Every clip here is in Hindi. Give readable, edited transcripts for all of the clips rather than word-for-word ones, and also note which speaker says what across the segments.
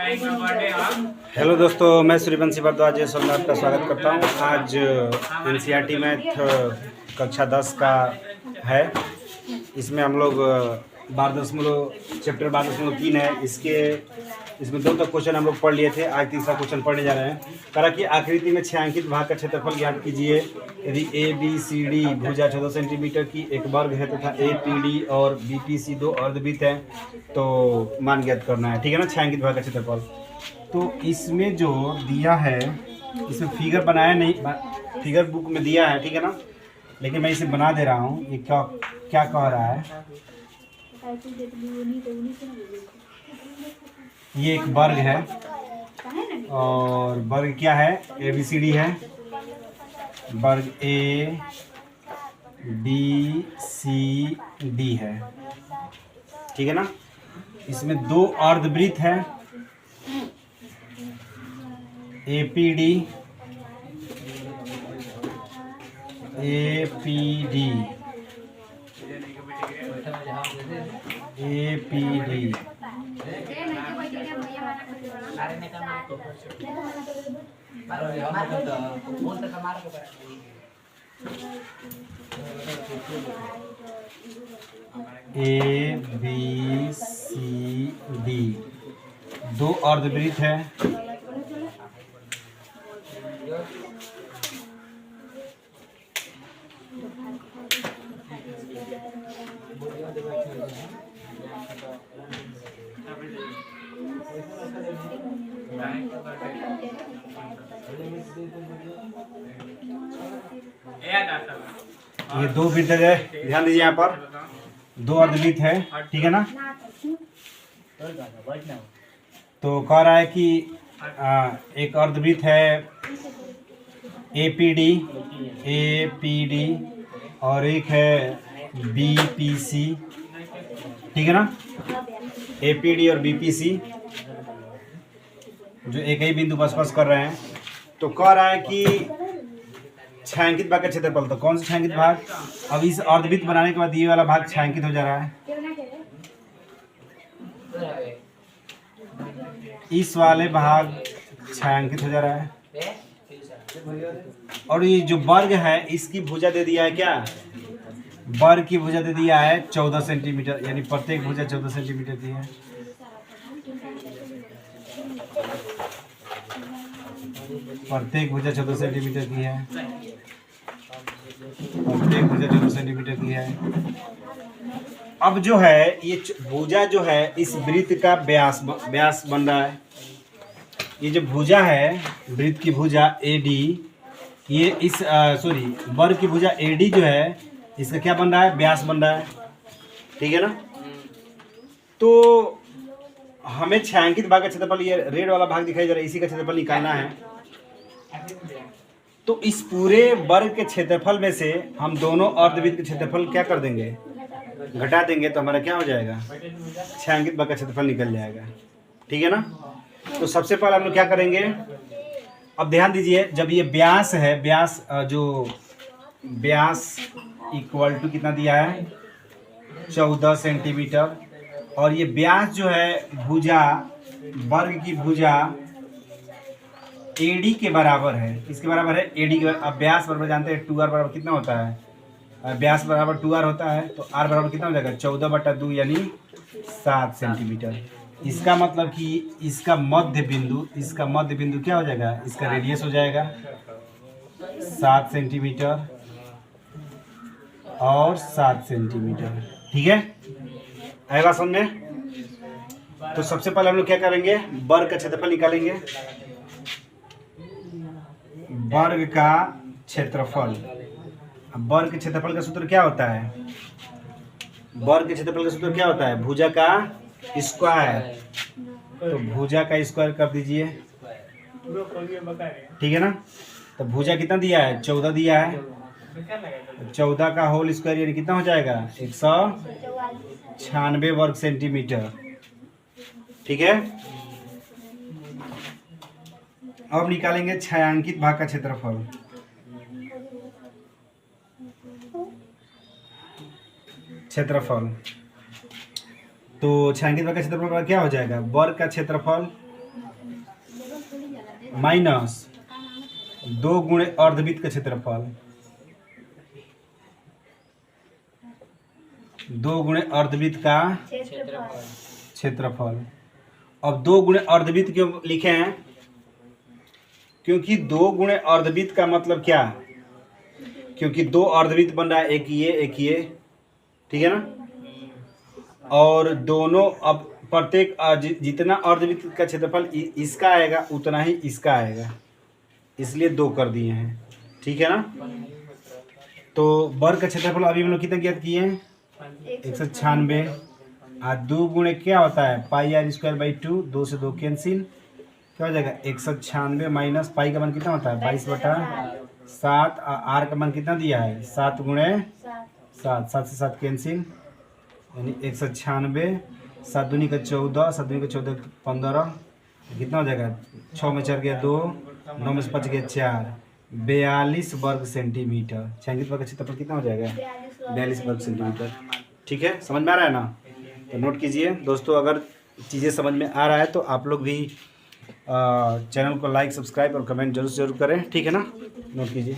Speaker 1: हेलो दोस्तों, मैं सूर्यवंशी भारद्वाज में आपका स्वागत करता हूँ। आज एनसीईआरटी मैथ कक्षा 10 का है। इसमें हम लोग 12.3 है। इसमें 2 तक क्वेश्चन हम लोग पढ़ लिए थे। आज तीसरा क्वेश्चन पढ़ने जा रहे हैं। करा कि आकृति में छायांकित भाग का क्षेत्रफल ज्ञात कीजिए। यदि ए बी सी डी भुजा 14 सेंटीमीटर की एक वर्ग है तथा ए पी डी और बी पी सी 2 अर्धवृत्त हैं तो मान ज्ञात करना है। ठीक है ना, छायांकित भाग का क्षेत्रफल। तो इसमें जो दिया है, इसमें फिगर बनाया नहीं, फिगर बुक में दिया है, ठीक है ना, लेकिन मैं इसे बना दे रहा हूँ। ये क्या क्या कह रहा है, ये एक वर्ग है और वर्ग क्या है, ए बी सी डी है। वर्ग ए बी सी डी है, ठीक है ना। इसमें 2 अर्धवृत्त है, A P D A P D A P D. A B C D 2 अर्धवृत्त है। ये 2 वृत्त है, ध्यान दीजिए। यहाँ पर 2 अर्धवृत्त है, ठीक है ना। तो कह रहा है कि एक अर्धवृत्त है ए पी डी और एक है बी पी सी, ठीक है ना। ए पी डी और बी पी सी जो एक ही बिंदु पर स्पर्श कर रहे हैं। तो कह रहा है कि छायांकित भाग का क्षेत्रफल। तो कौन सा छायांकित भाग? अब इस अर्धवृत्त बनाने के बाद ये वाला भाग छायांकित हो जा रहा है। इस वाले भाग छायांकित हो जा रहा है। और ये जो वर्ग है इसकी भुजा दे दिया है क्या? वर्ग की भुजा दे दिया है 14 सेंटीमीटर, यानी प्रत्येक भुजा 14 सेंटीमीटर की है। प्रत्येक भुजा 14 सेंटीमीटर की है। प्रत्येक भुजा 14 सेंटीमीटर की है। अब जो है ये भुजा जो है इस वृत्त का व्यास बन रहा है। ये जो भुजा है, वृत्त की भुजा AD, ये इस वर्ग की भुजा AD जो है इसका क्या बन रहा है? व्यास बन रहा है, ठीक है ना। तो हमें छायांकित भाग का क्षेत्रफल, ये रेड वाला भाग दिखाई दे रहा है, इसी का क्षेत्रफल निकालना है। तो इस पूरे वर्ग के क्षेत्रफल में से हम दोनों अर्धवृत्त के क्षेत्रफल क्या कर देंगे? घटा देंगे। तो हमारा क्या हो जाएगा? छायांकित भाग का क्षेत्रफल निकल जाएगा, ठीक है ना। तो सबसे पहले हम लोग क्या करेंगे? अब ध्यान दीजिए, जब ये व्यास है, व्यास इक्वल टू कितना दिया है? 14 सेंटीमीटर। और ये व्यास जो है भुजा, वर्ग की भुजा AD के बराबर है। किसके बराबर है? AD के। अब व्यास बराबर जानते हैं 2r बराबर कितना होता है? व्यास बराबर 2r होता है। तो r बराबर कितना हो जाएगा? 14/2 यानी 7 सेंटीमीटर। इसका मतलब कि इसका मध्य बिंदु क्या हो जाएगा? इसका रेडियस हो जाएगा 7 सेंटीमीटर और 7 सेंटीमीटर, ठीक है। आएगा समझ में? तो सबसे पहले हम लोग क्या करेंगे? वर्ग का क्षेत्रफल निकालेंगे। वर्ग का क्षेत्रफल। अब वर्ग के क्षेत्रफल का सूत्र क्या होता है? वर्ग के क्षेत्रफल का सूत्र क्या होता है? भुजा का स्क्वायर। तो भुजा का स्क्वायर कर दीजिए, ठीक है ना। तो भुजा कितना दिया है? 14 दिया है। 14 का होल स्क्वायर यानी कितना हो जाएगा? 196 वर्ग सेंटीमीटर, ठीक है। अब निकालेंगे छायांकित भाग का क्षेत्रफल। तो छायांकित वर्ग का क्षेत्रफल क्या हो जाएगा? वर्ग का क्षेत्रफल माइनस 2 गुणे अर्धवृत्त का क्षेत्रफल, 2 गुणे अर्धवृत्त का क्षेत्रफल। अब 2 गुणे अर्धवृत्त क्यों लिखे हैं? क्योंकि 2 गुणे अर्धवृत्त का मतलब क्या? क्योंकि 2 अर्धवृत्त बन रहा है, एक ये, ठीक है ना। और दोनों अब प्रत्येक जितना अर्धवृत्त का क्षेत्रफल इसका आएगा उतना ही इसका आएगा, इसलिए 2 कर दिए हैं, ठीक है ना। तो वर्ग का क्षेत्रफल अभी हम लोग कितना ज्ञात किए हैं? 196। और 2 गुणे क्या होता है? पाई आर स्क्वायर बाई 2, 2 से 2 कैंसिल, क्या हो जाएगा? 196 माइनस पाई का मान कितना होता है? 22/7। आर का मान कितना दिया है? 7 गुणे 7, 7 से 7 कैंसिल, यानी 196, 7 दूनी का 14, 7 दूनी का 14 15, कितना हो जाएगा? 6 में 4 गया 2, 9 में से 5 गया 4, 42 वर्ग सेंटीमीटर। छायांकित वर्ग का क्षेत्रफल कितना हो जाएगा? 42 वर्ग सेंटीमीटर। ठीक है, समझ में आ रहा है ना? तो नोट कीजिए दोस्तों, अगर चीज़ें समझ में आ रहा है तो आप लोग भी चैनल को लाइक, सब्सक्राइब और कमेंट जरूर करें, ठीक है ना। नोट कीजिए।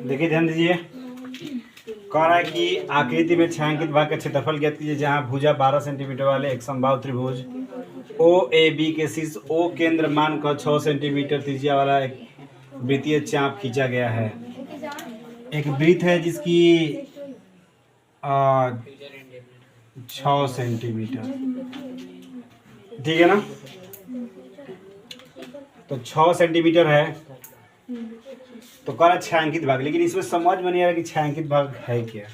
Speaker 1: देखिए, ध्यान दीजिए, कह रहा है कि आकृति में छायांकित भाग का क्षेत्रफल ज्ञात कीजिए जहां भुजा 12 सेंटीमीटर वाले एक समबाहु त्रिभुज OAB के शीर्ष O केंद्र मानकर 6 सेंटीमीटर त्रिज्या वाला एक वृत्तीय चाप खींचा गया है। एक वृत्त है जिसकी 6 सेंटीमीटर, ठीक है ना। तो 6 सेंटीमीटर है, तो कह रहा छायांकित भाग, लेकिन इसमें समझ में नहीं आ रहा कि छायांकित भाग है क्या।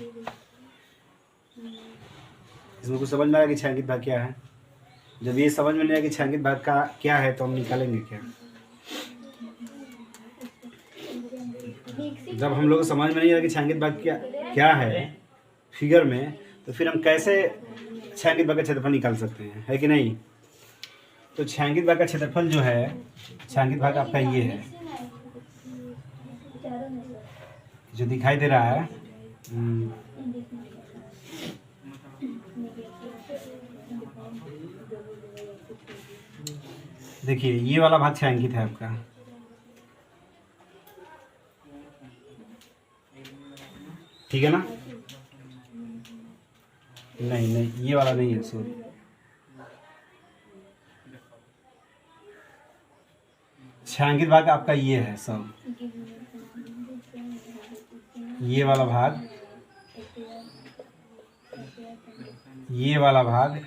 Speaker 1: इसमें कुछ समझ में आ रहा कि छायांकित भाग क्या है। जब ये समझ में नहीं आया कि छायांकित भाग का क्या है तो हम निकालेंगे क्या। जब हम लोग समझ में नहीं आ रहा कि छायांकित भाग क्या है फिगर में, तो फिर हम कैसे छायांकित भाग का क्षेत्रफल निकाल सकते हैं, है कि नहीं। तो छायांकित भाग का क्षेत्रफल जो है, छायांकित भाग आपका ये है जो दिखाई दे रहा है। देखिए, ये वाला भाग छायांकित है आपका, ठीक है ना। नहीं, ये वाला नहीं है, सॉरी। छायांकित भाग आपका ये है सब, ये वाला भाग, ये वाला भाग,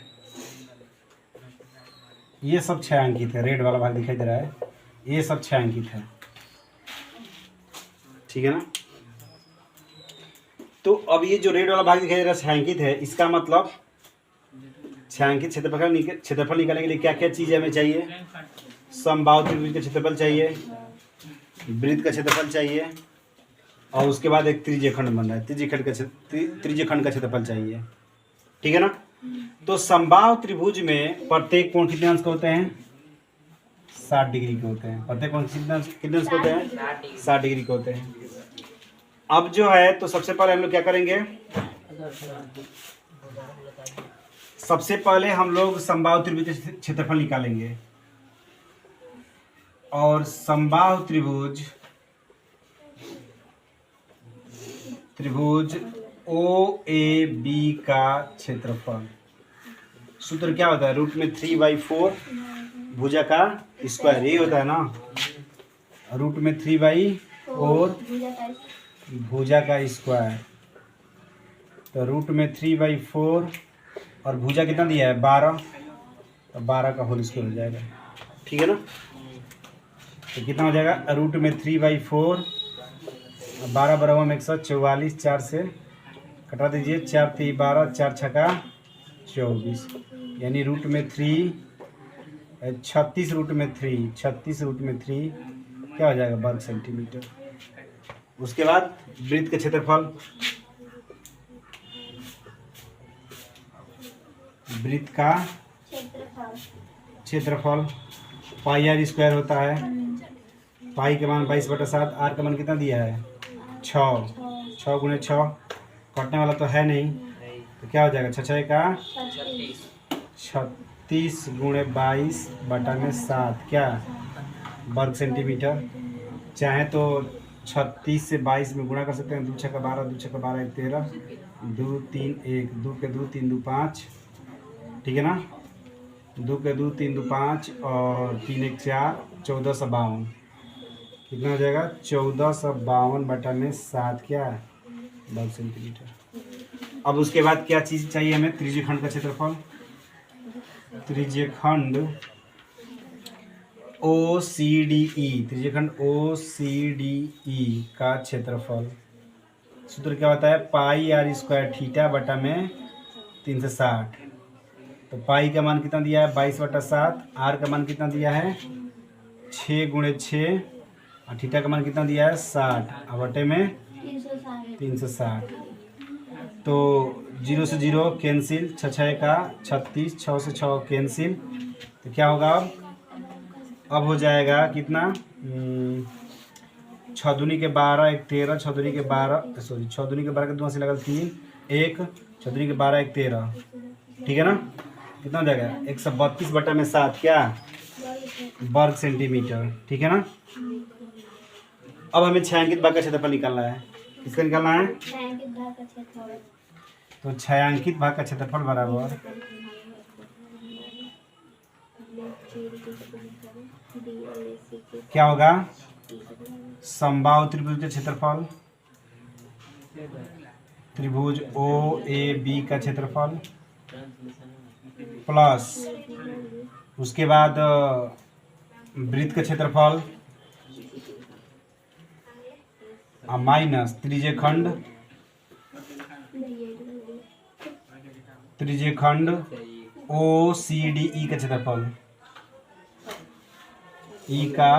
Speaker 1: ये सब छायांकित है। रेड वाला भाग दिखाई दे रहा है, ये सब छायांकित है, ठीक है ना। तो अब ये जो रेड वाला भाग दिखाई दे रहा है छायांकित है, इसका मतलब छायांकित क्षेत्रफल निकालने के लिए क्या क्या चीज़ें हमें चाहिए? समबाहु त्रिभुज का क्षेत्रफल चाहिए, वृत्त का क्षेत्रफल चाहिए, और उसके बाद एक त्रिज्यखंड बन रहा है, त्रिज्यखंड का क्षेत्रफल चाहिए, ठीक है ना। तो समबाहु त्रिभुज में प्रत्येक कोण कितने अंश के होते हैं? 60 डिग्री के होते हैं। प्रत्येक कोण कितने अंश के होते हैं? 60 डिग्री के होते हैं। अब जो है, तो सबसे पहले हम लोग क्या करेंगे? सबसे पहले हम लोग समबाहु त्रिभुज का क्षेत्रफल निकालेंगे, और समबाहु त्रिभुज OAB का क्षेत्रफल सूत्र क्या होता है? रूट में 3/4 भुजा का स्क्वायर, यही होता है ना। रूट में 3/4 भुजा का स्क्वायर, तो रूट में 3/4 और भुजा कितना दिया है? 12, तो 12 का होल स्क्वायर हो जाएगा, ठीक है ना। तो कितना हो जाएगा? रूट में 3/4, 12 बराबर में 144, 4 से कटा दीजिए, 4 3 12, 4 छक्का 24, यानी रूट में 3 36 रूट में 3 क्या हो जाएगा? वर्ग सेंटीमीटर। उसके बाद वृत्त का क्षेत्रफल, वृत्त का क्षेत्रफल पाई आर स्क्वायर होता है। पाई के मान 22/7, आर का मान कितना दिया है? 6 गुणे 6, कटने वाला तो है नहीं, तो क्या हो जाएगा 6 का 36 गुणे 22 बटा में 7 क्या वर्ग सेंटीमीटर। चाहे तो 36 से 22 में गुणा कर सकते हैं। 2 6 12, 2 6 12 1 13, 2 3 1, 2 के 2 3 2 5, ठीक है ना। 2 के 2 3 2 5 और 3 1 4, 1452 कितना हो जाएगा 1452 बटा में 7 क्या वर्ग सेंटीमीटर। अब उसके बाद क्या चीज़ चाहिए हमें, त्रिज्यीय खंड का क्षेत्रफल। त्रिज्यीय खंड OCDE, त्रिज्यीय खंड OCDE का क्षेत्रफल सूत्र क्या होता है, पाई r स्क्वायर थीटा बटा में 360। तो पाई का मान कितना दिया है 22/7, आर का मान कितना दिया है 6 गुणे 6 और थीटा का मान कितना दिया है 60 और बटे में 360। तो 0 से 0 कैंसिल, 6 6 का 36, 6 से 6 कैंसिल। तो क्या होगा अब हो जाएगा कितना 6 दूनी के 12 1 13, 6 दूनी के 12 सॉरी 6 दूनी के 12 के 2 से लगा 3 1, 6 दूनी के 12 1 13, ठीक है ना। कितना हो जाएगा 132 बटा में 7 क्या वर्ग सेंटीमीटर, ठीक है ना। अब हमें छायांकित भाग का क्षेत्रफल निकालना है। किसका निकालना है, तो छायांकित भाग का क्षेत्रफल बराबर क्या होगा समबाहु त्रिभुज का क्षेत्रफल, त्रिभुज OAB का क्षेत्रफल प्लस उसके बाद वृत्त का क्षेत्रफल माइनस त्रिज्यीय खंड OCDE का क्षेत्रफल, ई का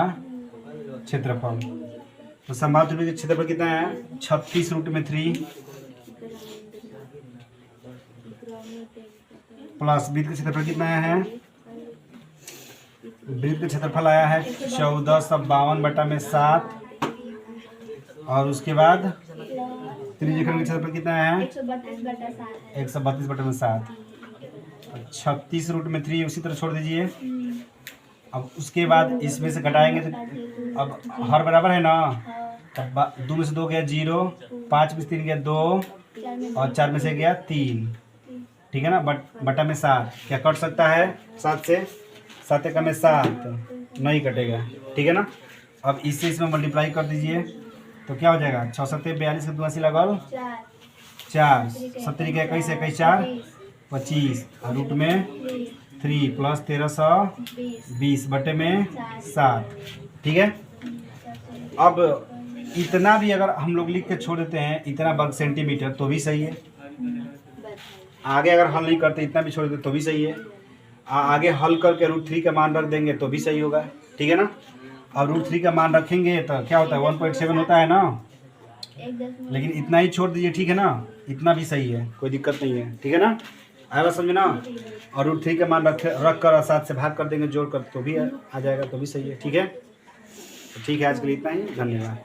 Speaker 1: क्षेत्रफल। तो समबाहु त्रिभुज का क्षेत्रफल कितना है 36√3 प्लस वृत्त का क्षेत्रफल कितना है, वृत्त का क्षेत्रफल आया है 1452 बटा में 7 और उसके बाद त्रिज्यीय खंड का क्षेत्रफल कितना है 132 बटा में 7। 36√3 उसी तरह छोड़ दीजिए। अब उसके बाद इसमें से घटाएंगे तो अब हर बराबर है ना, तब 2 में से 2 गया 0, 5 में से 3 गया 2 और 4 में से गया 3, ठीक है ना। बटा में 7 क्या कट सकता है 7 से, 7 का में 7 नहीं कटेगा, ठीक है ना। अब इससे इसमें मल्टीप्लाई कर दीजिए तो क्या हो जाएगा 6 7 42 के 82 लगल 4, 70 के 21 21 4 25 और रूट में 3 प्लस 1320 बटे में 7, ठीक है। अब इतना भी अगर हम लोग लिख के छोड़ देते हैं इतना वर्ग सेंटीमीटर तो भी सही है। आगे अगर हल नहीं करते इतना भी छोड़ देते तो भी सही है। आगे हल करके √3 का मान रख देंगे तो भी सही होगा, ठीक है ना। और √3 का मान रखेंगे तो क्या होता है 1.7 होता है ना, लेकिन इतना ही छोड़ दीजिए, ठीक है ना। इतना भी सही है, कोई दिक्कत नहीं है, ठीक है ना। आएगा समझ में ना। और √3 का मान रख कर 7 से भाग कर देंगे जोड़ कर तो भी आ जाएगा, तो भी सही है, ठीक है। तो ठीक है, आज के लिए इतना ही, धन्यवाद।